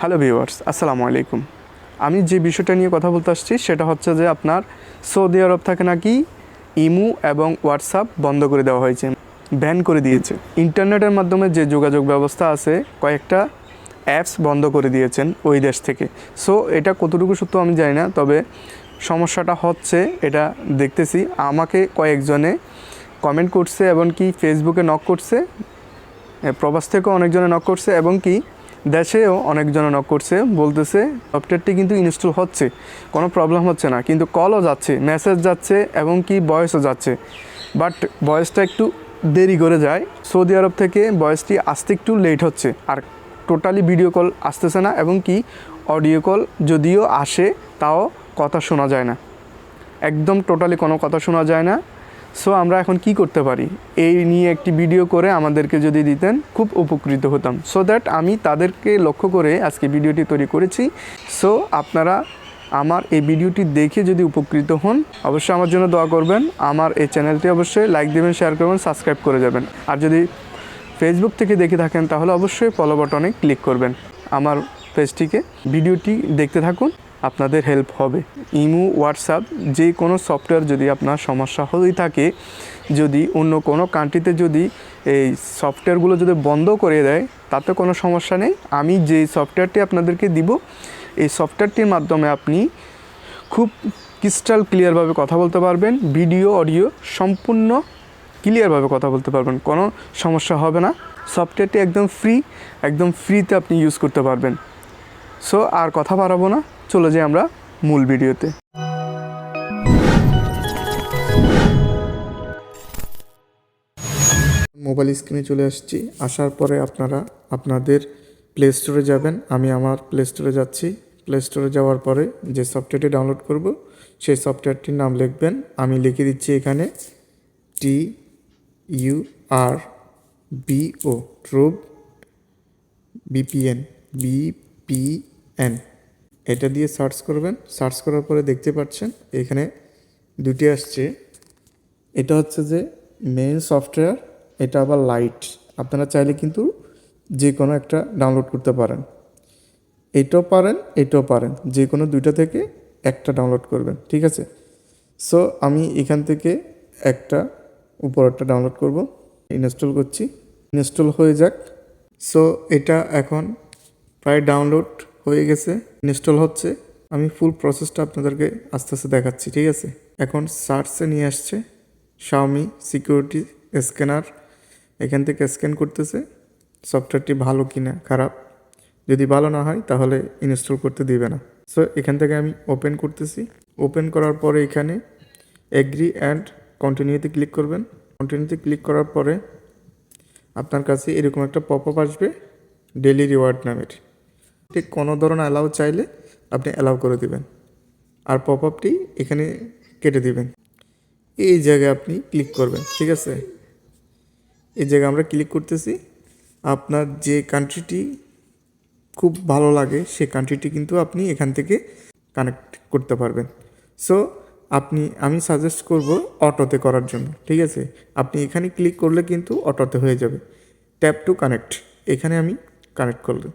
Hello viewers, আসসালামু আলাইকুম। আমি যে বিষয়টা নিয়ে কথা বলতে আসছি সেটা হচ্ছে যে আপনার সৌদি আরব থেকে নাকি ইমো এবং হোয়াটসঅ্যাপ বন্ধ করে দেওয়া হয়েছে, ব্যান করে দিয়েছে। ইন্টারনেটের মাধ্যমে যে যোগাযোগ ব্যবস্থা আছে কয়েকটা অ্যাপস বন্ধ করে দিয়েছেন ওই দেশ থেকে। সো এটা কতটুকু সত্য আমি জানি না, তবে সমস্যাটা হচ্ছে এটা দেখতেছি। আমাকে কয়েকজনে কমেন্ট করছে এবং কি ফেসবুকে নক করছে, প্রবাস থেকেও অনেকজনে নক করছে এবং কি দেশেও অনেকজনে নক করছে, বলতেছে সফটওয়্যারটি কিন্তু ইনস্টল হচ্ছে, কোনো প্রবলেম হচ্ছে না, কিন্তু কলও যাচ্ছে, মেসেজ যাচ্ছে এবং কি ভয়েসও যাচ্ছে, বাট ভয়েসটা একটু দেরি করে যায়। সৌদি আরব থেকে ভয়েসটি আসতে একটু লেট হচ্ছে, আর টোটালি ভিডিও কল আসতেছে না এবং কি অডিও কল যদিও আসে তাও কথা শোনা যায় না, একদম টোটালি কোনো কথা শোনা যায় না। সো আমরা এখন কি করতে পারি, এই নিয়ে একটি ভিডিও করে আমাদেরকে যদি দিতেন খুব উপকৃত হতাম। সো দ্যাট আমি তাদেরকে লক্ষ্য করে আজকে ভিডিওটি তৈরি করেছি। সো আপনারা আমার এই ভিডিওটি দেখে যদি উপকৃত হন অবশ্যই আমার জন্য দোয়া করবেন। আমার এই চ্যানেলটি অবশ্যই লাইক দেবেন, শেয়ার করবেন, সাবস্ক্রাইব করে যাবেন। আর যদি ফেসবুক থেকে দেখে থাকেন তাহলে অবশ্যই ফলো বাটনে ক্লিক করবেন আমার পেজটিকে। ভিডিওটি দেখতে থাকুন, আপনাদের হেল্প হবে। ইমো, হোয়াটসঅ্যাপ যে কোনো সফটওয়্যার যদি আপনার সমস্যা হয়েই থাকে, যদি অন্য কোনো কান্ট্রিতে যদি এই সফটওয়্যারগুলো যদি বন্ধ করে দেয় তাতে কোনো সমস্যা নেই। আমি যে সফটওয়্যারটি আপনাদেরকে দিব এই সফটওয়্যারটির মাধ্যমে আপনি খুব ক্রিস্টাল ক্লিয়ারভাবে কথা বলতে পারবেন, ভিডিও অডিও সম্পূর্ণ ক্লিয়ারভাবে কথা বলতে পারবেন, কোনো সমস্যা হবে না। সফটওয়্যারটি একদম ফ্রিতে আপনি ইউজ করতে পারবেন। সো আর কথা বাড়াবো না, চলে যাই আমরা মূল ভিডিওতে। মোবাইল স্ক্রিনে চলে আসছি। আসার পরে আপনারা আপনাদের প্লে স্টোরে যাবেন। আমি আমার প্লে স্টোরে যাচ্ছি। প্লে স্টোরে যাওয়ার পরে যে সফটওয়্যারটি ডাউনলোড করব সেই সফটওয়্যারটির নাম লিখবেন। আমি লিখে দিচ্ছি এখানে TURBO ট্রুব বিপিএন। এটা দিয়ে সার্চ করবেন। সার্চ করার পরে দেখতে পাচ্ছেন এখানে দুটি আসছে। এটা হচ্ছে যে মেইন সফটওয়্যার, এটা আবার লাইট। আপনারা চাইলে কিন্তু যে কোনো একটা ডাউনলোড করতে পারেন, এটাও পারেন, যে কোনো দুইটা থেকে একটা ডাউনলোড করবেন, ঠিক আছে। সো আমি এখান থেকে একটা উপরেরটা ডাউনলোড করব। ইনস্টল করছি, ইনস্টল হয়ে যাক। সো এটা এখন প্রায় ডাউনলোড হয়ে গেছে, ইনস্টল হচ্ছে। আমি ফুল প্রসেসটা আপনাদেরকে আস্তে আস্তে দেখাচ্ছি, ঠিক আছে। এখন সার্চে নিয়ে আসছে শাওমি সিকিউরিটি স্ক্যানার, এখান থেকে স্ক্যান করতেছে সফটওয়্যারটি ভালো কি না খারাপ। যদি ভালো না হয় তাহলে ইনস্টল করতে দিবে না। সো এখান থেকে আমি ওপেন করতেছি। ওপেন করার পরে এখানে এগ্রি অ্যান্ড কন্টিনিউতে ক্লিক করবেন। কন্টিনিউতে ক্লিক করার পরে আপনার কাছে এরকম একটা পপ আপ আসবে ডেইলি রিওয়ার্ড নামের। ঠিক কোনো ধরনের অ্যালাউ চাইলে আপনি অ্যালাউ করে দিবেন, আর পপ আপটি এখানে কেটে দিবেন। এই জায়গায় আপনি ক্লিক করবেন, ঠিক আছে। এই জায়গায় আমরা ক্লিক করতেছি। আপনার যে কান্ট্রিটি খুব ভালো লাগে সেই কান্ট্রিটি কিন্তু আপনি এখান থেকে কানেক্ট করতে পারবেন। সো আমি সাজেস্ট করব অটোতে করার জন্য, ঠিক আছে। আপনি এখানে ক্লিক করলে কিন্তু অটোতে হয়ে যাবে। ট্যাপ টু কানেক্ট, এখানে আমি কানেক্ট করলাম।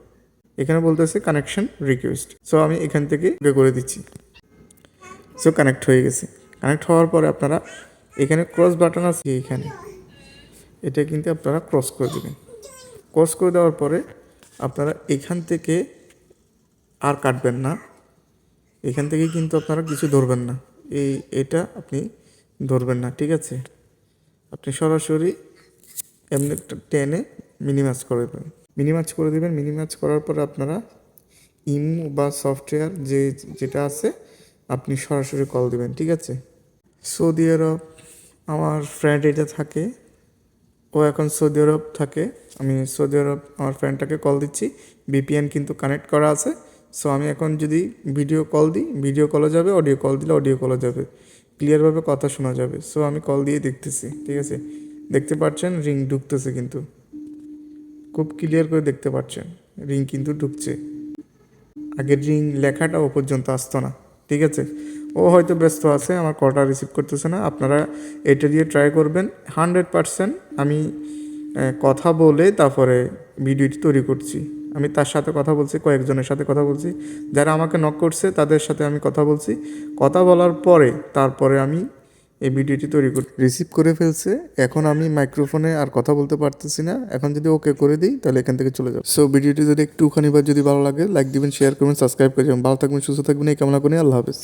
এখানে বলতেছে কানেকশন রিকোয়েস্ট। সো আমি এখান থেকে করে দিচ্ছি। সো কানেক্ট হয়ে গেছে। কানেক্ট হওয়ার পরে আপনারা এখানে ক্রস বাটন আছে, এখানে এটা কিন্তু আপনারা ক্রস করে দেবেন। ক্রস করে দেওয়ার পরে আপনারা এখান থেকে আর কাটবেন না, এখান থেকে কিন্তু আপনারা কিছু ধরবেন না, এটা আপনি ধরবেন না, ঠিক আছে। আপনি সরাসরি এমনি টেনে মিনিমাইজ করে দেবেন। মিনিমাইজ করার পরে আপনারা ইমো বা সফটওয়্যার যেটা আছে আপনি সরাসরি কল দিবেন, ঠিক আছে। সৌদি আরব আমার ফ্রেন্ড এটা থাকে, ও এখন সৌদি আরব থাকে। আমি সৌদি আরব আমার ফ্রেন্ডটাকে কল দিচ্ছি। ভিপিএন কিন্তু কানেক্ট করা আছে। সো আমি এখন যদি ভিডিও কল দিই, ভিডিও কলও যাবে, অডিও কল দিলে অডিও কলও যাবে, ক্লিয়ারভাবে কথা শোনা যাবে। সো আমি কল দিয়ে দেখতেছি, ঠিক আছে। দেখতে পাচ্ছেন রিং ঢুকতেছে, কিন্তু খুব ক্লিয়ার করে দেখতে পাচ্ছেন রিং কিন্তু ঢুকছে। আগের রিং লেখাটা ও পর্যন্ত আসতো না, ঠিক আছে। ও হয়তো ব্যস্ত আছে, আমার কলটা রিসিভ করতেছে না। আপনারা এটা দিয়ে ট্রাই করবেন। 100% আমি কথা বলে তারপরে ভিডিওটি তৈরি করছি। আমি তার সাথে কথা বলছি, কয়েকজনের সাথে কথা বলছি, যারা আমাকে নক করছে তাদের সাথে আমি কথা বলছি। কথা বলার পরে তারপরে আমি এই ভিডিওটি তৈরি করে রিসিভ করে ফেলছে। এখন আমি মাইক্রোফোনে আর কথা বলতে পারতেছি না। এখন যদি ওকে করে দিই তাহলে এখান থেকে চলে যাব। সো ভিডিওটি যদি একটুখানি বা যদি ভালো লাগে লাইক দিবেন, শেয়ার করবেন, সাবস্ক্রাইব করে যাবেন। ভালো থাকবেন, সুস্থ থাকবেন, এই কামনা করি। আল্লাহ হাফেজ।